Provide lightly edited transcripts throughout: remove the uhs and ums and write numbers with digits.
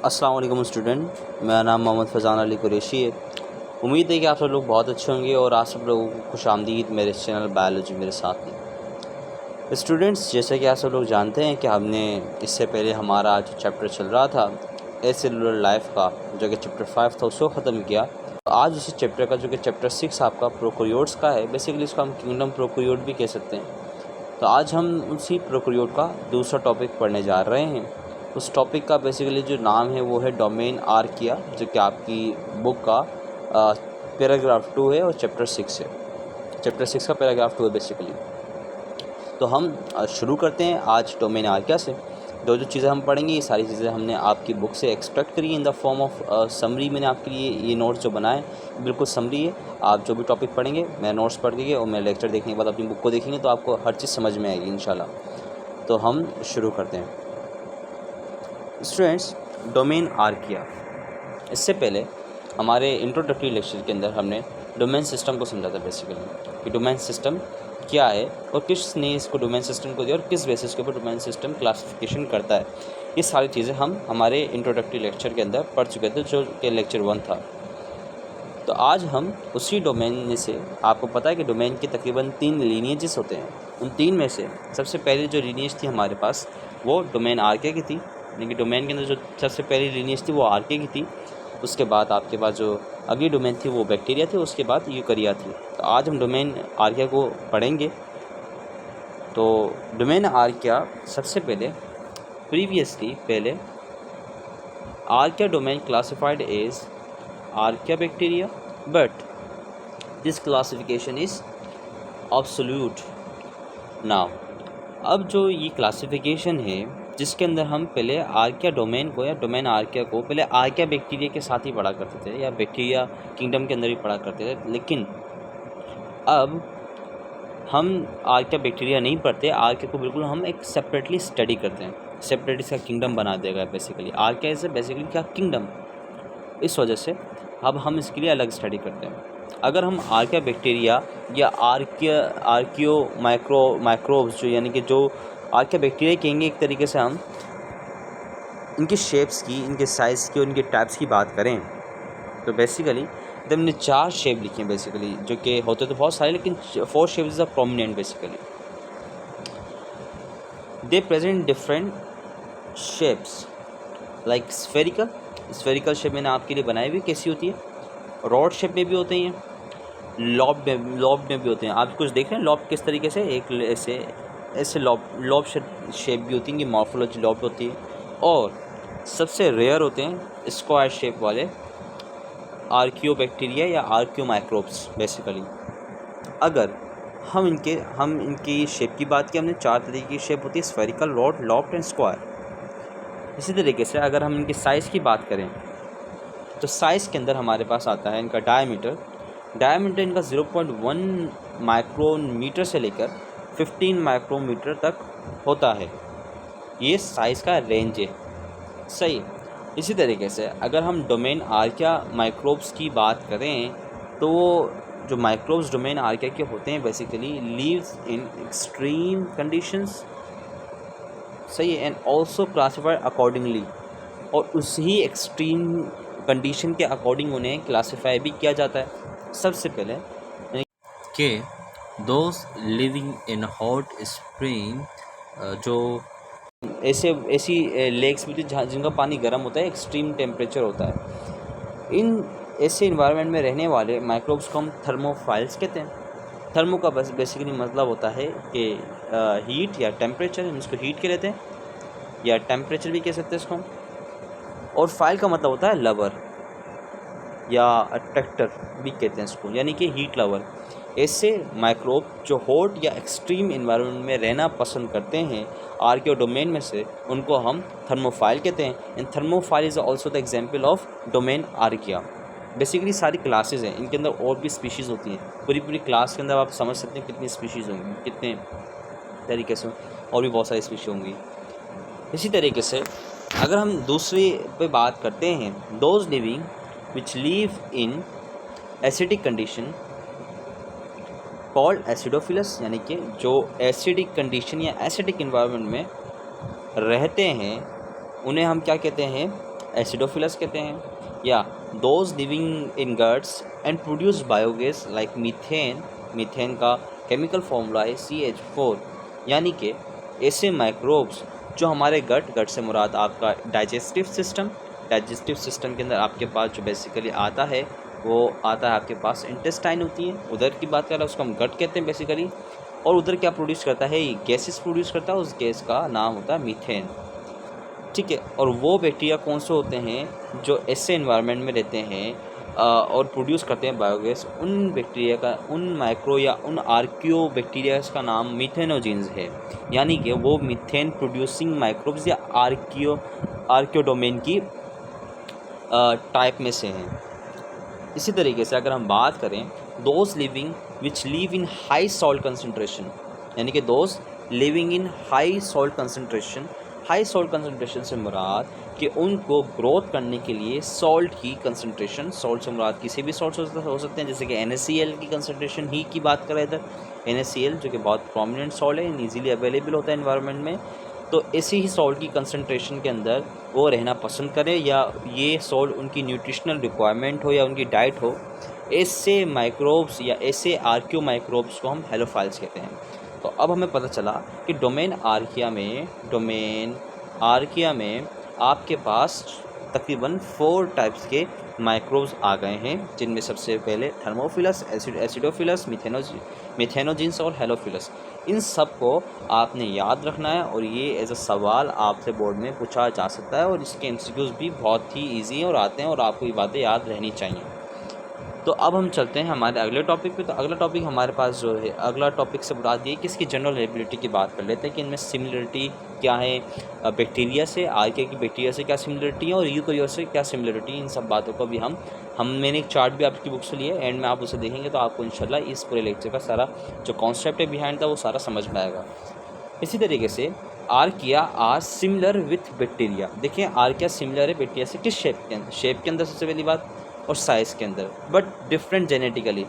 अस्सलाम वालेकुम स्टूडेंट, मेरा नाम मोहम्मद फ़ैज़ान अली कुरैशी है। उम्मीद है कि आप सब लोग बहुत अच्छे होंगे और आप सब लोगों को खुशामदीद मेरे चैनल बायोलॉजी मेरे साथ में। स्टूडेंट्स, जैसे कि आप सब लोग जानते हैं कि हमने इससे पहले हमारा जो चैप्टर चल रहा था एसेलुलर लाइफ का, जो कि चैप्टर 5 था, उसको ख़त्म किया। तो आज इसी चैप्टर का, जो कि चैप्टर 6 आपका प्रोकैरियोट्स का है, बेसिकली इसको हम किंगडम प्रोकैरियोट भी कह सकते हैं। तो आज हम उसी प्रोकैरियोट का दूसरा टॉपिक पढ़ने जा रहे हैं। उस टॉपिक का बेसिकली जो नाम है वो है डोमेन आर्किया, जो कि आपकी बुक का पैराग्राफ 2 है और चैप्टर 6 है। चैप्टर 6 का पैराग्राफ 2 है बेसिकली। तो हम शुरू करते हैं आज डोमेन आर्किया से। जो चीज़ें हम पढ़ेंगे, ये सारी चीज़ें हमने आपकी बुक से एक्सट्रैक्ट करी in the form of summary. मैंने आपके लिए ये नोट्स जो बनाए बिल्कुल समरी है। आप जो भी टॉपिक पढ़ेंगे, मेरा नोट्स पढ़ लीजिए और मेरा लेक्चर देखने के बाद अपनी बुक को देखेंगे तो आपको हर चीज़ समझ में आएगी इंशाल्लाह। तो हम शुरू करते हैं स्टूडेंट्स। डोमेन आर्किया, इससे पहले हमारे इंट्रोडक्टरी लेक्चर के अंदर हमने डोमेन सिस्टम को समझा था बेसिकली कि डोमेन सिस्टम क्या है और किसने इसको डोमेन सिस्टम को दिया और किस बेसिस के ऊपर डोमेन सिस्टम क्लासिफिकेशन करता है। ये सारी चीज़ें हम हमारे इंट्रोडक्टरी लेक्चर के अंदर पढ़ चुके थे, जो कि लेक्चर 1 था। तो आज हम उसी डोमेन में से, आपको पता है कि डोमेन के तकरीबन 3 लीनिएजेस होते हैं। उन 3 में से सबसे पहले जो लीनिएज थी हमारे पास वो डोमेन आर्किया की थी, यानी कि डोमेन के अंदर जो सबसे पहली लीनिएज थी वो आर्किया की थी। उसके बाद आपके पास जो अगली डोमेन थी वो बैक्टीरिया थी, उसके बाद यूकैरिया थी। तो आज हम डोमेन आर्किया को पढ़ेंगे। तो डोमेन आर्किया सबसे पहले archaea domain classified as archaea bacteria, but this classification is obsolete now. अब जो ये क्लासिफिकेशन है जिसके अंदर हम पहले आर्किया डोमेन को या डोमेन आर्किया को पहले आर्किया बैक्टीरिया के साथ ही पढ़ा करते थे या बैक्टीरिया किंगडम के अंदर ही पढ़ा करते थे, लेकिन अब हम आर्किया बैक्टीरिया नहीं पढ़ते। आर्किया को बिल्कुल हम एक सेपरेटली स्टडी करते हैं, सेपरेट इसका किंगडम बना देगा बेसिकली। आर्किया इज़ बेसिकली क्या किंगडम, इस वजह से अब हम इसके लिए अलग स्टडी करते हैं। अगर हम आर्किया बैक्टीरिया या आर्कियो माइक्रोब्स, जो यानी कि जो आर्किया बैक्टीरिया कहेंगे एक तरीके से, हम इनकी शेप्स की, इनके साइज़ की और इनके टाइप्स की बात करें तो बेसिकली हमने 4 शेप लिखे हैं बेसिकली, जो कि होते तो बहुत सारे, लेकिन 4 shapes are prominent basically. They present different shapes like spherical shape मैंने आपके लिए बनाई हुई, कैसी होती है, रॉड शेप में भी होते हैं, लॉब में भी होते हैं। आप कुछ देख रहे हैं लॉब किस तरीके से, एक ऐसे लॉब शेप भी होती है, कि मॉर्फोलॉजी लॉब होती है। और सबसे रेयर होते हैं स्क्वायर शेप वाले आर्कियो बैक्टीरिया या आर्कियो माइक्रोब्स बेसिकली। अगर हम इनकी शेप की बात की, हमने 4 तरीके की शेप होती है, spherical, rod, loft and square. इसी तरीके से अगर हम इनके साइज़ की बात करें तो साइज़ के अंदर हमारे पास आता है इनका डायमीटर इनका 0.1 माइक्रोमीटर से लेकर 15 माइक्रोमीटर तक होता है। ये साइज़ का रेंज है, सही। इसी तरीके से अगर हम डोमेन आर्किया माइक्रोब्स की बात करें तो जो माइक्रोब्स डोमेन आर्किया के होते हैं basically leaves in extreme conditions, सही है, एंड ऑल्सो क्लासिफाइड अकॉर्डिंगली, और उसी एक्सट्रीम कंडीशन के अकॉर्डिंग उन्हें क्लासिफाई भी किया जाता है। सबसे पहले कि those living in hot spring, जो ऐसी लेक्स भी थी जहाँ जिनका पानी गर्म होता है, एक्सट्रीम टेम्परेचर होता है। इन ऐसे इन्वायरमेंट में रहने वाले माइक्रोब्स को हम थर्मोफाइल्स कहते हैं। थर्मो का बस बेसिकली मतलब होता है कि हीट या टेम्परेचर, हम इसको हीट के लेते हैं या टेम्परेचर भी कह सकते हैं इसको। और फाइल का मतलब होता है लवर या अट्रैक्टर भी कहते हैं इसको, यानी कि हीट लवर। ऐसे माइक्रोब जो हॉट या एक्सट्रीम इन्वायरमेंट में रहना पसंद करते हैं आर्कियो डोमेन में से, उनको हम थर्मोफाइल कहते हैं। And thermophile is also the example of domain archaea. Basically सारी क्लासेस हैं, इनके अंदर और भी स्पीशीज़ होती हैं। पूरी क्लास के अंदर आप समझ सकते हैं कितनी स्पीशीज़ होंगी, कितने तरीके से, और भी बहुत सारी स्पीशीज़ होंगी। इसी तरीके से अगर हम दूसरे पे बात करते हैं, those living which leave in acidic condition called acidophilus, यानी कि जो एसिडिक कंडीशन या एसिडिक इन्वायरमेंट में रहते हैं उन्हें हम क्या कहते हैं, एसिडोफिलस कहते हैं, या those living in guts and produce biogas like methane. Methane का केमिकल फॉर्मूला है CH4, यानी कि ऐसे माइक्रोब्स जो हमारे गट से मुराद आपका डाइजेस्टिव सिस्टम के अंदर आपके पास जो बेसिकली आता है वो आता है, आपके पास इंटेस्टाइन होती है, उधर की बात कर रहा है उसको हम गट कहते हैं बेसिकली। और उधर क्या प्रोड्यूस करता है, गैसेस प्रोड्यूस करता है, उस गैस का नाम होता है मीथेन, ठीक है। और वो बैक्टीरिया कौन से होते हैं जो ऐसे इन्वायरमेंट में रहते हैं और प्रोड्यूस करते हैं बायोगैस, उन बैक्टीरिया का, उन माइक्रो या उन आर्कियो बैक्टीरियाज का नाम मीथेनोजीन्स है, यानी कि वो मीथेन प्रोड्यूसिंग माइक्रोब्स या आर्कियो डोमेन की टाइप में से हैं। इसी तरीके से अगर हम बात करें those living which live in high salt concentration, यानी कि those living in high salt concentration से मुराद कि उनको ग्रोथ करने के लिए सॉल्ट की कंसनट्रेशन, सॉल्ट से मुराद किसी भी सॉल्ट हो सकते हैं, जैसे कि NaCl की कंसनट्रेशन ही की बात करें इधर, NaCl जो कि बहुत प्रोमिनेंट सॉल्ट है, ईजीली अवेलेबल होता है एनवायरनमेंट में, तो ऐसी ही सॉल्ट की कंसनट्रेशन के अंदर वो रहना पसंद करें या ये सॉल्ट उनकी न्यूट्रिशनल रिक्वायरमेंट हो या उनकी डाइट हो, ऐसे माइक्रोब्स या ऐसे आर्कियो माइक्रोब्स को हम हेलोफाइल्स कहते हैं। तो अब हमें पता चला कि डोमेन आर्किया में आपके पास तकरीबन 4 टाइप्स के माइक्रोब्स आ गए हैं, जिनमें सबसे पहले थर्मोफिलस, एसिडोफिलस, मिथेनोजिन्स और हेलोफिलस। इन सब को आपने याद रखना है और ये एज अ सवाल आपसे बोर्ड में पूछा जा सकता है और इसके MCQs भी बहुत ही ईजी हैं और आते हैं और आपको ये बातें याद रहनी चाहिए। तो अब हम चलते हैं हमारे अगले टॉपिक पे। तो अगला टॉपिक हमारे पास जो है, अगला टॉपिक से बता दिए कि इसकी जनरल एबिलिटी की बात कर लेते हैं कि इनमें सिमिलरिटी क्या है बैक्टीरिया से, आर्किया की बैक्टीरिया से क्या सिमिलरिटी है और यूकेरियोट से क्या सिमिलरिटी है। इन सब बातों को भी मैंने एक चार्ट भी आपकी बुक से लिया, एंड में आप उसे देखेंगे तो आपको इंशाल्लाह इस पूरे लेक्चर का सारा जो कॉन्सेप्ट है बिहाइंड था वो सारा समझ में आएगा। इसी तरीके से archaea are similar with bacteria. देखिए आर्किया सिमिलर है बैक्टीरिया से किस शेप के अंदर सबसे पहली बात, और साइज़ के अंदर, बट डिफरेंट जेनेटिकली।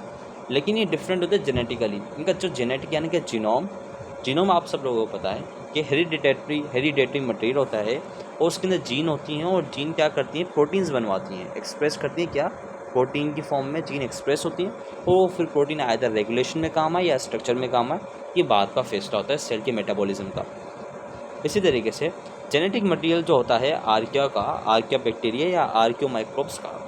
लेकिन ये डिफरेंट होते हैं जेनेटिकली, इनका जो जेनेटिक यानी कि जीनोम आप सब लोगों को पता है कि हेरिडेटरी मटेरियल होता है और उसके अंदर जीन होती हैं और जीन क्या करती हैं, प्रोटीन्स बनवाती हैं, एक्सप्रेस करती हैं, क्या प्रोटीन की फॉर्म में जीन एक्सप्रेस होती हैं और फिर प्रोटीन आइदर रेगुलेशन में काम आए या स्ट्रक्चर में काम आए, ये बात का फैसला होता है सेल के मेटाबॉलिज्म का। इसी तरीके से जेनेटिक मटेरियल जो होता है आर्किया बैक्टीरिया या आर्कियो माइक्रोब्स का,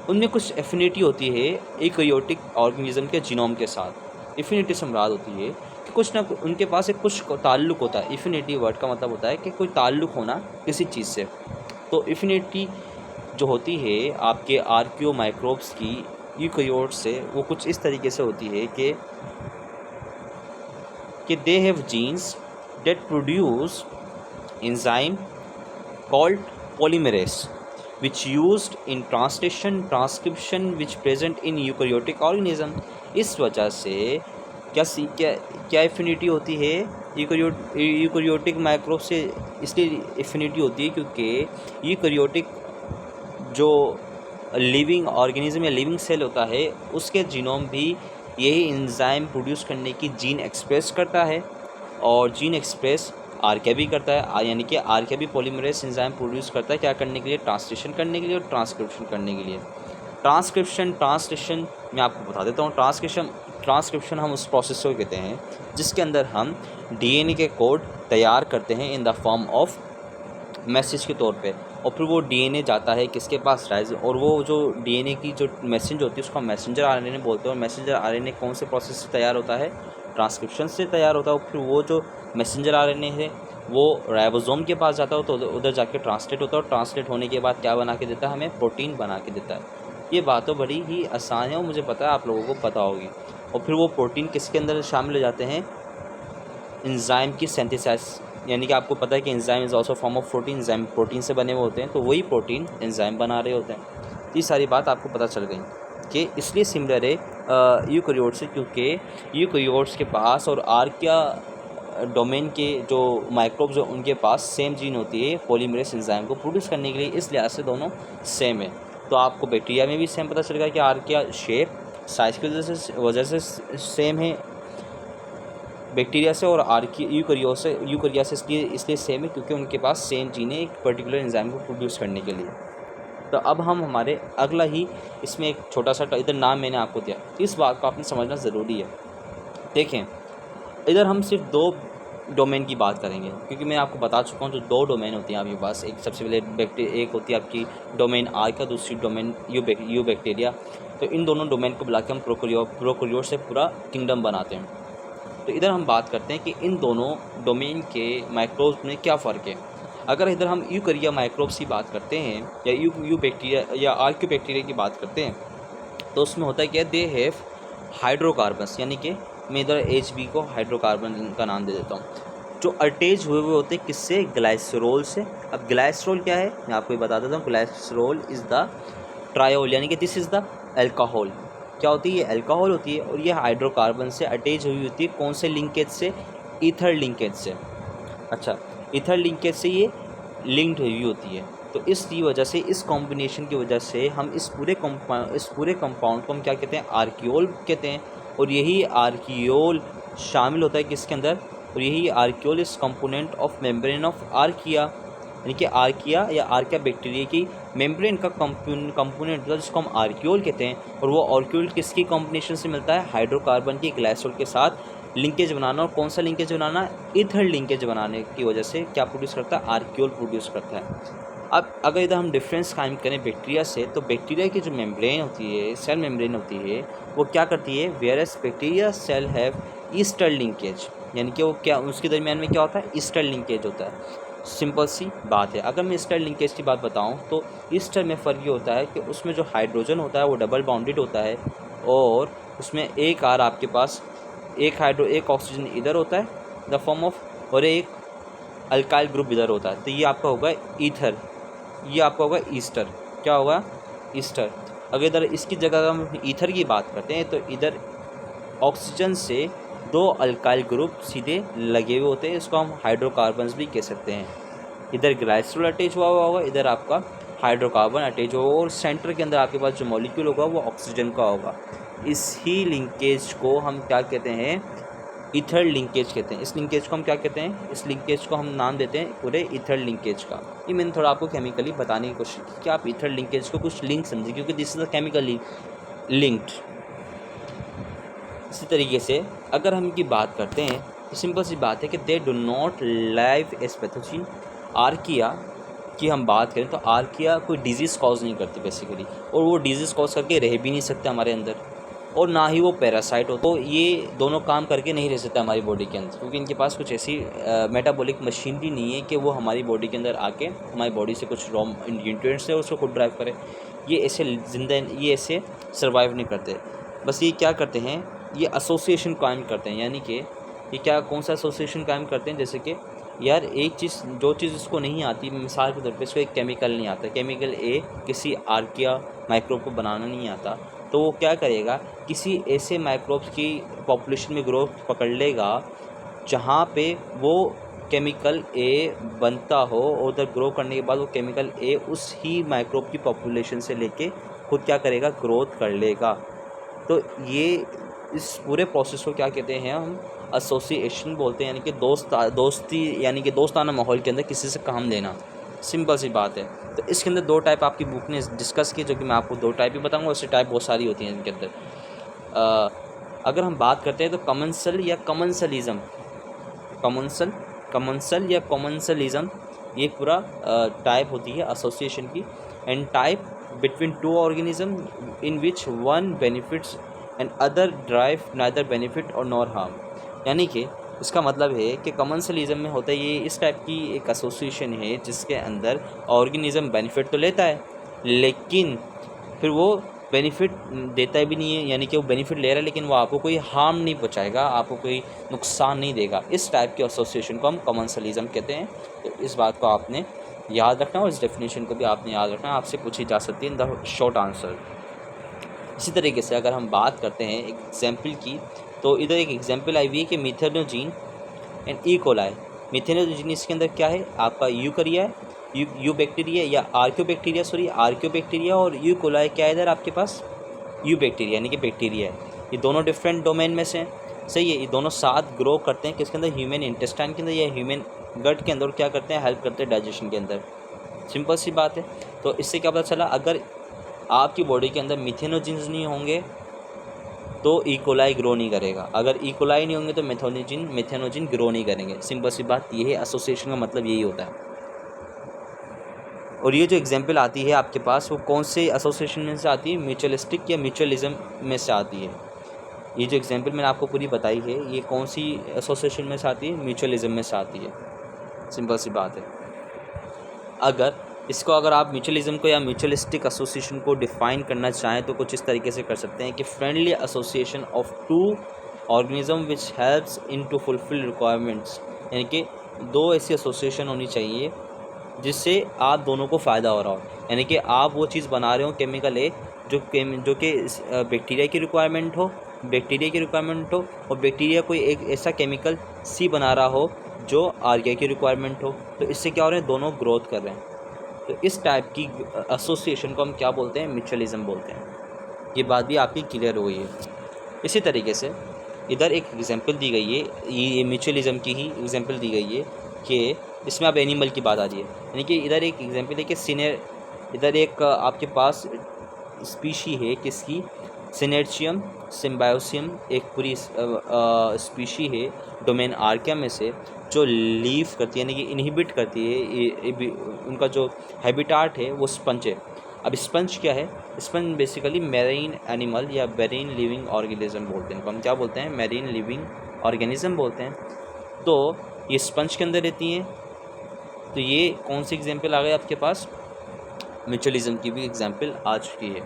उनमें कुछ एफिनिटी होती है यूकेरियोटिक ऑर्गेनिज्म के जीनोम के साथ। एफिनिटी से मुराद होती है कि कुछ ना उनके पास एक कुछ ताल्लुक़ होता है। एफिनिटी वर्ड का मतलब होता है कि कोई ताल्लुक़ होना किसी चीज़ से। तो एफिनिटी जो होती है आपके आर्कियो माइक्रोब्स की यूकेरियोट से, वो कुछ इस तरीके से होती है कि they have genes that produce enzyme called polymerase which used in transcription which present in eukaryotic organism। इस वजह से क्या एफिनिटी होती है यूकेरियोटिक माइक्रोब से, इसलिए एफिनिटी होती है क्योंकि यूकेरियोटिक जो लिविंग ऑर्गेनिज्म या लिविंग सेल होता है उसके जीनोम भी यही एंजाइम प्रोड्यूस करने की जीन एक्सप्रेस करता है और जीन एक्सप्रेस आर्किया भी करता है, यानी कि आर्किया भी पॉलीमरेस एंजाइम प्रोड्यूस करता है क्या करने के लिए, ट्रांसलेशन करने के लिए और ट्रांसक्रिप्शन करने के लिए। ट्रांसलेशन मैं आपको बता देता हूँ। ट्रांसक्रिप्शन हम उस प्रोसेस को कहते हैं जिसके अंदर हम DNA के कोड तैयार करते हैं in the form of message के तौर पे, और फिर वो DNA जाता है किसके पास, और वो जो DNA की जो मैसेज होती है उसको मैसेंजर RNA बोलते हैं। और मैसेंजर RNA कौन से प्रोसेस से तैयार होता है, ट्रांसक्रिप्शन से तैयार होता है। और फिर वो जो मैसेंजर RNA है वो राइबोसोम के पास जाता है तो उधर जाके ट्रांसलेट होता है और ट्रांसलेट होने के बाद क्या बना के देता है, हमें प्रोटीन बना के देता है। ये बात तो बड़ी ही आसान है और मुझे पता है आप लोगों को पता होगी। और फिर वो प्रोटीन किसके अंदर शामिल हो जाते हैं, एंजाइम की सिंथेसिस, यानी कि आपको पता है कि enzyme is also form of protein, enzyme protein से बने हुए होते हैं, तो वही प्रोटीन एंजाइम बना रहे होते हैं। ये सारी बात आपको पता चल गई कि इसलिए सिमिलर है यूकेरियोट से, क्योंकि यूकेरियोट्स के पास और आर्किया डोमेन के जो माइक्रोब्स हैं उनके पास सेम जीन होती है पॉलीमरेस एंजाइम को प्रोड्यूस करने के लिए, इस लिहाज से दोनों सेम है। तो आपको बैक्टीरिया में भी सेम पता चलेगा कि आर्किया शेप साइज की वजह से सेम है, बैक्टीरिया से और यूकरिया से इसलिए सेम है क्योंकि उनके पास सेम जीन है एक पर्टिकुलर एंजाइम को प्रोड्यूस करने के लिए। तो अब हम हमारे अगला ही इसमें एक छोटा सा इधर नाम मैंने आपको दिया, तो इस बात को आपने समझना ज़रूरी है। देखें, इधर हम सिर्फ 2 डोमेन की बात करेंगे क्योंकि मैं आपको बता चुका हूँ जो 2 डोमेन होती हैं आपके पास, एक सबसे पहले एक होती है आपकी डोमेन आर का, दूसरी डोमेन यू बैक्टीरिया। तो इन दोनों डोमेन को बुला के हम प्रोकैरियोट से पूरा किंगडम बनाते हैं। तो इधर हम बात करते हैं कि इन दोनों डोमेन के माइक्रोब्स में क्या फ़र्क है। अगर इधर हम यूकैरिया माइक्रोब्स की बात करते हैं या यू बैक्टीरिया या आर्क्यू बैक्टीरिया की बात करते हैं, तो उसमें होता है क्या, दे हैव हाइड्रोकार्बन्स, यानी कि मैं इधर HB को हाइड्रोकार्बन का नाम दे देता हूँ, जो अटैच हुए हुए होते हैं किससे, ग्लाइसरोल से। अब ग्लाइसरोल क्या है मैं आपको बता देता हूँ। ग्लाइसरोल इज़ द ट्रायोल, यानी कि दिस इज़ द एल्कोहल। क्या होती है, ये एल्कोहल होती है और ये हाइड्रोकार्बन से अटैच हुई होती है। कौन से लिंकेज से, ईथर लिंकेज से। अच्छा, ईथर लिंकेज से ये लिंक्ड हुई होती है। तो इसकी वजह से, इस कॉम्बिनेशन की वजह से हम इस पूरे कंपाउंड को हम क्या कहते हैं, आर्कियोल कहते हैं। और यही आर्कियोल शामिल होता है किसके अंदर, और यही आर्कियोल इस component of membrane of archaea, यानी कि आर्किया या आर्किया बैक्टीरिया की मेम्ब्रेन का कंपोनेंट होता है जिसको हम आर्कियोल कहते हैं। और वो आर्कियोल किसकी कॉम्बिनेशन से मिलता है, हाइड्रोकार्बन की ग्लाइसोल के साथ लिंकेज बनाना। और कौन सा लिंकेज बनाना, ईथर लिंकेज बनाने की वजह से क्या प्रोड्यूस करता है, आर्कियोल प्रोड्यूस करता है। अब अगर इधर हम डिफरेंस कायम करें बैक्टीरिया से, तो बैक्टीरिया की जो मेम्ब्रेन होती है, सेल मेम्ब्रेन होती है, वो क्या करती है, whereas bacteria cell have ester linkage, यानी कि वो क्या, उसके दरमियान में क्या होता है, ईस्टर लिंकेज होता है। सिंपल सी बात है। अगर मैं ईस्टर लिंकेज की बात बताऊं तो ईस्टर में फ़र्क ये होता है कि उसमें जो हाइड्रोजन होता है वो डबल बाउंडेड होता है और उसमें एक आर आपके पास एक ऑक्सीजन इधर होता है द फॉर्म ऑफ, और एक अल्काइल ग्रुप इधर होता है। तो ये आपका होगा ईथर, ये आपका होगा ईस्टर। क्या होगा, ईस्टर। अगर इधर इसकी जगह हम ईथर की बात करते हैं तो इधर ऑक्सीजन से 2 अल्काइल ग्रुप सीधे लगे हुए होते हैं, इसको हम हाइड्रोकार्बन्स भी कह सकते हैं। इधर ग्लाइसरोल अटैच हुआ होगा, इधर आपका हाइड्रोकार्बन अटैच होगा और सेंटर के अंदर आपके पास जो मॉलिक्यूल होगा वो ऑक्सीजन का होगा। इसी लिंकेज को हम क्या कहते हैं, ईथर लिंकेज कहते हैं। इस लिंकेज को हम क्या कहते हैं, इस लिंकेज को हम नाम देते हैं पूरे ईथर लिंकेज का। ये मैंने थोड़ा आपको केमिकली बताने की कोशिश की कि आप ईथर लिंकेज को कुछ लिंक समझिए क्योंकि this is the chemically linked. इसी तरीके से अगर हम इनकी बात करते हैं तो सिंपल सी बात है कि they do not live as pathogen. Archaea की हम बात करें तो आर्किया कोई डिजीज़ कॉज नहीं करती बेसिकली, और वो डिजीज़ कॉज करके रह भी नहीं सकते हमारे अंदर, और ना ही वो पैरासाइट हो। तो ये दोनों काम करके नहीं रह सकते हमारी बॉडी के अंदर क्योंकि इनके पास कुछ ऐसी मेटाबॉलिक मशीनरी नहीं है कि वो हमारी बॉडी के अंदर आके हमारी बॉडी से कुछ रॉ न्यूट्रिएंट्स है उसको खुद ड्राइव करे। ये ऐसे सर्वाइव नहीं करते। बस ये क्या करते हैं, ये एसोसिएशन कायम करते हैं, यानी कि ये क्या, कौन सा एसोसिएशन कायम करते हैं, जैसे कि यार एक चीज़, जो चीज़ इसको नहीं आती, मिसाल के तौर पे इसको एक केमिकल नहीं आता, केमिकल ए किसी आर्किया माइक्रोब को बनाना नहीं आता, तो वो क्या करेगा, किसी ऐसे माइक्रोब्स की पॉपुलेशन में ग्रोथ पकड़ लेगा जहाँ पे वो केमिकल ए बनता हो और उधर ग्रो करने के बाद वो केमिकल ए उस ही माइक्रोब की पॉपुलेशन से लेके खुद क्या करेगा, ग्रोथ कर लेगा। तो ये इस पूरे प्रोसेस को क्या कहते हैं, हम एसोसिएशन बोलते हैं, यानी कि दोस्ती, यानी कि दोस्ताना माहौल के अंदर किसी से काम लेना। सिंपल सी बात है। तो इसके अंदर 2 टाइप आपकी बुक ने डिस्कस की, जो कि मैं आपको 2 टाइप ही बताऊंगा, उससे टाइप बहुत सारी होती हैं इनके अंदर। अगर हम बात करते हैं तो कमेंसल या कमेंसलिज्म, कमेंसल या कमेंसलिज्म, ये पूरा टाइप होती है एसोसिएशन की। And type between 2 organism in which one benefits and other drive neither benefit और नॉर हार्म, यानी कि इसका मतलब है कि कमेंसलिज्म में होता है ये इस टाइप की एक एसोसिएशन है जिसके अंदर ऑर्गेनिज्म बेनिफिट तो लेता है लेकिन फिर वो बेनिफिट देता भी नहीं है, यानी कि वो बेनिफिट ले रहा है लेकिन वो आपको कोई हार्म नहीं पहुंचाएगा, आपको कोई नुकसान नहीं देगा। इस टाइप के एसोसिएशन को हम कमेंसलिज्म कहते हैं। तो इस बात को आपने याद रखना और इस डेफिनेशन को भी आपने याद रखना, आपसे पूछी जा सकती है इन द शॉर्ट आंसर। इसी तरीके से अगर हम बात करते हैं एक एग्जाम्पल की, तो इधर एक एग्जाम्पल आई हुई है कि मीथेनोजीन एंड ई कोलाई। मीथेनोजीन इसके अंदर क्या है, आपका यूकैरिया है, यू बैक्टीरिया या आर्कियो बैक्टीरिया, और यू कोलाई क्या है इधर आपके पास, यू बैक्टीरिया, यानी कि बैक्टीरिया है। ये दोनों डिफरेंट डोमेन में से हैं। सही है, ये दोनों साथ ग्रो करते हैं किसके अंदर, ह्यूमन इंटेस्टाइन के अंदर या ह्यूमन गट के अंदर, क्या करते हैं, हेल्प करते हैं डाइजेशन के अंदर। सिंपल सी बात है। तो इससे क्या पता चला, अगर आपकी बॉडी के अंदर मिथेनोजिन्स नहीं होंगे तो इकोलाई ग्रो नहीं करेगा, अगर इकोलाई नहीं होंगे तो मिथेनोजिन ग्रो नहीं करेंगे। सिंपल सी बात ये है, एसोसिएशन का मतलब यही होता है। और ये जो एग्जांपल आती है आपके पास, वो कौन से एसोसिएशन में से आती है, म्यूचुअलिस्टिक या म्यूचुअलिज्म में से आती है। ये जो एग्जांपल मैंने आपको पूरी बताई है, ये कौन सी एसोसिएशन में से आती है, म्यूचुअलिज्म में से आती है। सिंपल सी बात है। अगर आप म्यूचुअलिज्म को या म्यूचुअलिस्टिक एसोसिएशन को डिफ़ाइन करना चाहें तो कुछ इस तरीके से कर सकते हैं कि friendly association of two organism which helps in to fulfil requirements, यानी कि दो ऐसी एसोसिएशन होनी चाहिए जिससे आप दोनों को फ़ायदा हो रहा हो। यानी कि आप वो चीज़ बना रहे हो, केमिकल है जो कि बैक्टीरिया की रिक्वायरमेंट हो, और बैक्टीरिया कोई एक ऐसा केमिकल सी बना रहा हो जो आर्किया की रिक्वायरमेंट हो। तो इससे क्या हो रहा है, दोनों ग्रोथ कर रहे हैं। तो इस टाइप की एसोसिएशन को हम क्या बोलते हैं, म्यूचुअलिज्म बोलते हैं। ये बात भी आपकी क्लियर हो गई है। इसी तरीके से इधर एक एग्जांपल दी गई है, ये म्यूचुअलिज्म की ही एग्जांपल दी गई है कि इसमें अब एनिमल की बात आ रही है। यानी कि इधर एक एग्जांपल है कि इधर एक आपके पास स्पीशी है किसकी, सिनेर्चियम सिम्बायोसियम, एक पूरी स्पीशी है डोमेन आर्किया में से, जो लीव करती है, यानी कि इनहिबिट करती है। उनका जो हैबिटाट है वो स्पंज है। अब स्पंज क्या है, स्पंज बेसिकली मैरीन एनिमल या मैरीन लिविंग ऑर्गेनिज्म बोलते हैं, हम क्या बोलते हैं, मैरीन लिविंग ऑर्गेनिज्म बोलते हैं। तो ये स्पंज के अंदर रहती हैं। तो ये कौन सी एग्जांपल आ गई आपके पास, म्यूचुअलिज्म की भी एग्जांपल आ चुकी है।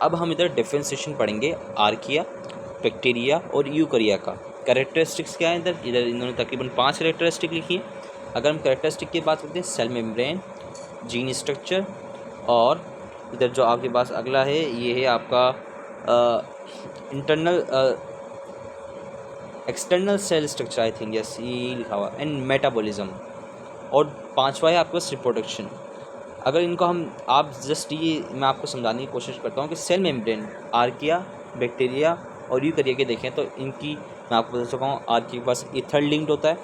अब हम इधर डिफरेंशिएशन पढ़ेंगे आर्किया, बैक्टीरिया और यूकरिया का। कैरेक्टरिस्टिक्स क्या है, इधर इन्होंने तकरीबन 5 कैरेक्टरिस्टिक लिखी है। अगर हम कैरेक्टरिस्टिक की बात करते हैं, सेल मेम्ब्रेन, जीन स्ट्रक्चर, और इधर जो आपके पास अगला है ये है आपका external cell structure, I think yes ये लिखा हुआ, एंड मेटाबॉलिज्म। और 5वां है आपके पास रिप्रोडक्शन। अगर इनको आप जस्ट ये मैं आपको समझाने की कोशिश करता हूँ कि सेल मेम्ब्रेन आर्किया, बैक्टीरिया और यूकरिया के देखें तो इनकी मैं आपको बता चुका हूँ। आर्किया के पास ईथर लिंक्ड होता है,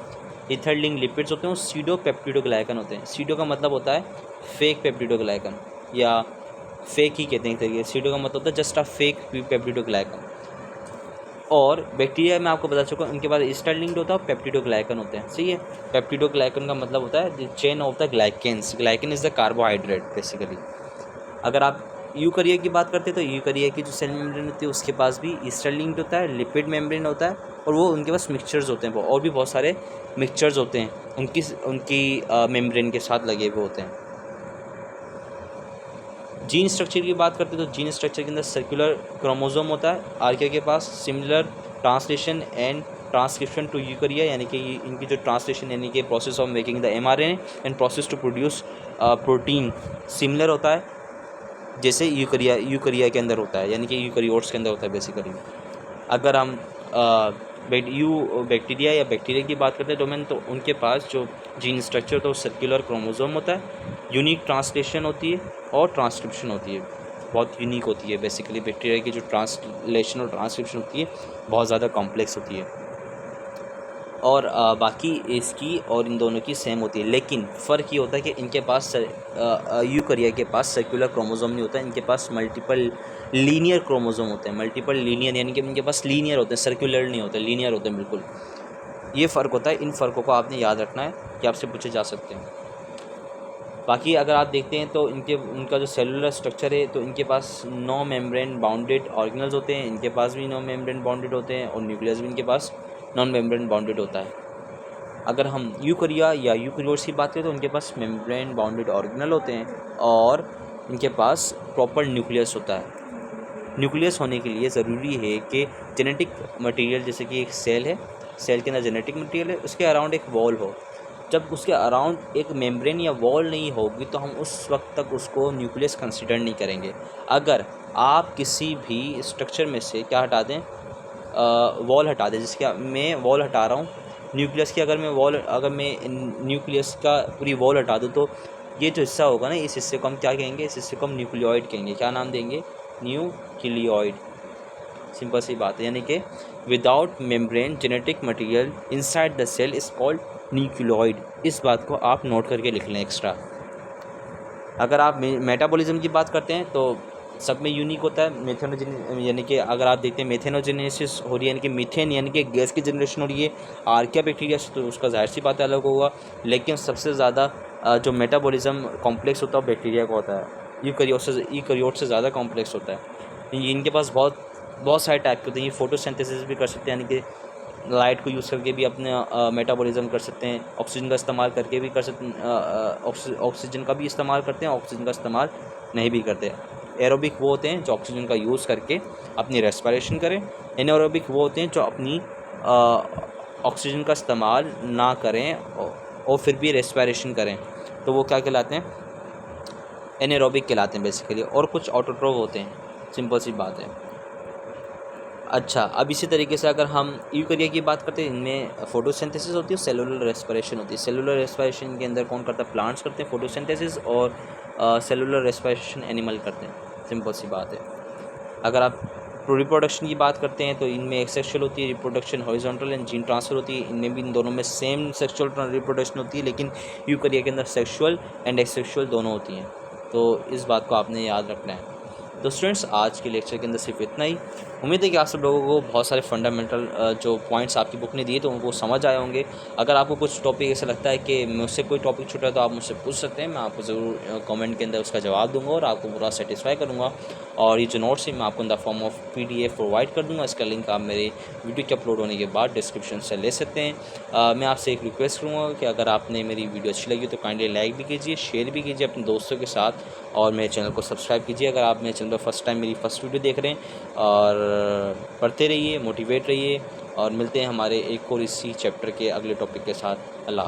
ईथर लिंक लिपिड्स होते हैं, और सीडो पेप्टिडोग्लाइकन होते हैं। सीडो का मतलब होता है फेक पेप्टिडोग्लाइकन, या फेक ही कहते हैं एक तरीके से। सीडो का मतलब होता है जस्ट अ फेक पेप्टिडोग्लाइकन। और बैक्टीरिया में आपको बता चुका हूँ, इनके पास ईस्टर लिंक्ड होता है, पेप्टिडोग्लाइकन होते हैं। सही है। पेप्टिडोग्लाइकन का मतलब होता है the chain of the glycans. Glycan is the carbohydrate basically. अगर आप यूकरिया की बात करते हैं तो यूकरिया की जो सेल मेम्ब्रेन होती है उसके पास भी ईस्टर लिंक्ड होता है, लिपिड मेम्ब्रेन होता है, और वो उनके पास मिक्सचर्स होते हैं, और भी बहुत सारे मिक्सचर्स होते हैं उनकी मेम्ब्रेन के साथ लगे हुए होते हैं। जीन स्ट्रक्चर की बात करते हैं तो जीन स्ट्रक्चर के अंदर सर्कुलर क्रोमोसोम होता है आर्किया के पास, similar translation and transcription to eukarya, यानी कि इनकी जो ट्रांसलेशन यानी कि process of making the mRNA and process to produce protein similar होता है जैसे यूकरिया के अंदर होता है, यानी कि यूकरियोट्स के अंदर होता है बेसिकली। अगर हम बैक्टीरिया की बात करते हैं डोमेन, तो उनके पास जो जीन स्ट्रक्चर तो सर्कुलर क्रोमोसोम होता है, यूनिक ट्रांसलेशन होती है और ट्रांसक्रिप्शन होती है, बहुत यूनिक होती है बेसिकली। बैक्टीरिया की जो ट्रांसलेशन और ट्रांसक्रिप्शन होती है बहुत ज़्यादा कॉम्प्लेक्स होती है, और बाकी इसकी और इन दोनों की सेम होती है। लेकिन फ़र्क ये होता है कि इनके पास यूकरिया के पास सर्कुलर क्रोमोसोम नहीं होता है, इनके पास मल्टीपल लीनियर क्रोमोसोम होते हैं। मल्टीपल लीनियर यानी कि इनके पास लीनियर होते हैं, सर्कुलर नहीं होते, लीनियर होते हैं बिल्कुल। ये फ़र्क होता है। इन फ़र्कों को आपने याद रखना है कि आपसे पूछे जा सकते हैं। बाकी अगर आप देखते हैं तो उनका जो सेलुलर स्ट्रक्चर है तो इनके पास नो मेम्ब्रेन बाउंडेड ऑर्गेनल्स होते हैं, इनके पास भी नो मेम्ब्रेन बाउंडेड होते हैं, और न्यूक्लियस भी इनके पास नॉन मेम्ब्रेन बाउंडेड होता है। अगर हम यूकरिया या यूकरियोट्स की बात करें तो उनके पास मेम्ब्रेन बाउंडेड ऑर्गेनल होते हैं, और इनके पास प्रॉपर न्यूक्लियस होता है। न्यूक्लियस होने के लिए ज़रूरी है कि जेनेटिक मटेरियल, जैसे कि एक सेल है, सेल के अंदर जेनेटिक मटेरियल है, उसके अराउंड एक वॉल हो। जब उसके अराउंड एक मेम्ब्रेन या वॉल नहीं होगी तो हम उस वक्त तक उसको न्यूक्लियस कंसिडर नहीं करेंगे। अगर आप किसी भी स्ट्रक्चर में से क्या हटा दें, वॉल हटा दें, जिसके मैं वॉल हटा रहा हूँ न्यूक्लियस की, अगर मैं न्यूक्लियस का पूरी वॉल हटा दूँ तो ये जो हिस्सा होगा ना, इस हिस्से को हम क्या कहेंगे, इस हिस्से को हम न्यूक्लियोइड कहेंगे। क्या नाम देंगे, न्यूक्लियोइड। सिंपल सी बात है, यानी कि without membrane genetic material inside the cell is called nucleoid. इस बात को आप नोट करके लिख लें एक्स्ट्रा। अगर आप मेटाबॉलिज्म की बात करते हैं तो सब में यूनिक होता है मेथेनोजेन, यानी कि अगर आप देखते हैं मेथेनोजेनेसिस हो रही है, यानी कि मीथेन यानी कि गैस की जनरेशन हो रही है आर्किया बैक्टीरिया से, तो उसका जाहिर सी बात अलग होगा। लेकिन सबसे ज़्यादा जो मेटाबॉलिज्म कॉम्प्लेक्स होता है वो बैक्टीरिया का होता है। यूकैरियोट से ज़्यादा कॉम्प्लेक्स होता है। इनके पास बहुत सारे टाइप के होते हैं। ये फोटोसिंथेसिस भी कर सकते हैं, यानी कि लाइट को यूज़ करके भी अपने मेटाबॉलिज्म कर सकते हैं। ऑक्सीजन का इस्तेमाल करके भी कर सकते हैं, ऑक्सीजन का भी इस्तेमाल करते हैं, ऑक्सीजन का इस्तेमाल नहीं भी करते। एरोबिक वो होते हैं जो ऑक्सीजन का यूज़ करके अपनी रेस्पिरेशन करें। एनारोबिक वो होते हैं जो अपनी ऑक्सीजन का इस्तेमाल ना करें और फिर भी रेस्पिरेशन करें, तो वो क्या कहलाते हैं, एनारोबिक कहलाते हैं बेसिकली। और कुछ ऑटोट्रोफ होते हैं, सिंपल सी बात है। अच्छा, अब इसी तरीके से अगर हम यूकैरिया की बात करते हैं, इनमें फोटोसिंथेसिस होती है, सेलुलर रेस्पिरेशन होती है। सेलुलर रेस्पिरेशन के अंदर कौन करता है, प्लांट्स करते हैं फोटोसिंथेसिस, और सेलुलर रेस्पिरेशन एनिमल करते हैं, सिंपल सी बात है। अगर आप रिप्रोडक्शन की बात करते हैं तो इनमें एक्सेक्शुअल होती है reproduction, horizontal and gene transfer होती है। इनमें भी इन दोनों में सेम सेक्सुअल रिप्रोडक्शन होती है, लेकिन यूकैरिया के अंदर सेक्सुअल एंड एसेक्सुअल दोनों होती हैं। तो इस बात को आपने याद रखना है। तो स्टूडेंट्स, आज के लेक्चर के अंदर सिर्फ इतना ही। उम्मीद है कि आप सब लोगों को बहुत सारे फंडामेंटल जो पॉइंट्स आपकी बुक ने दिए तो उनको समझ आए होंगे। अगर आपको कुछ टॉपिक ऐसा लगता है कि मुझसे कोई टॉपिक छूटा है तो आप मुझसे पूछ सकते हैं, मैं आपको ज़रूर कमेंट के अंदर उसका जवाब दूंगा और आपको पूरा सेटिस्फाई करूँगा। और ये जो नोट्स है मैं आपको in the form of PDF provide कर दूँगा। इसका लिंक आप मेरे वीडियो के अपलोड होने के बाद डिस्क्रिप्शन से ले सकते हैं। मैं आपसे एक रिक्वेस्ट करूँगा कि अगर आपने मेरी वीडियो अच्छी लगी तो काइंडली लाइक भी कीजिए, शेयर भी कीजिए अपने दोस्तों के साथ, और मेरे चैनल को सब्सक्राइब कीजिए अगर आप मेरे चैनल पर फर्स्ट टाइम मेरी फर्स्ट वीडियो देख रहे हैं। और पढ़ते रहिए, मोटिवेट रहिए, और मिलते हैं हमारे एक और इसी चैप्टर के अगले टॉपिक के साथ। अल्लाह।